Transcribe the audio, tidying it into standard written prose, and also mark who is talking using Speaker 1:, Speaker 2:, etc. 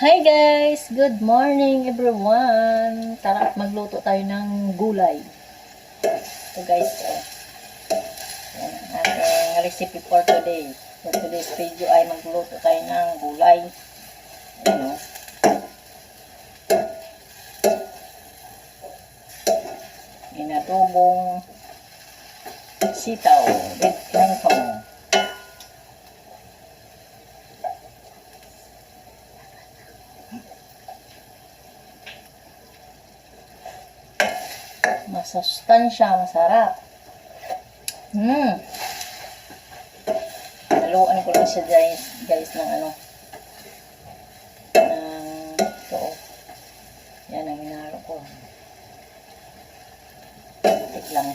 Speaker 1: Hi guys! Good morning everyone! Tara at magluto tayo ng gulay. So guys, yan ang ating recipe for today. For today's video ay magluto tayo ng gulay. Yan o. Inadobong sitaw, red kangkong. Masustansya, masarap. Haluan ko lang siya guys ng ng ito. Yan ang hinalo ko. Tik lang.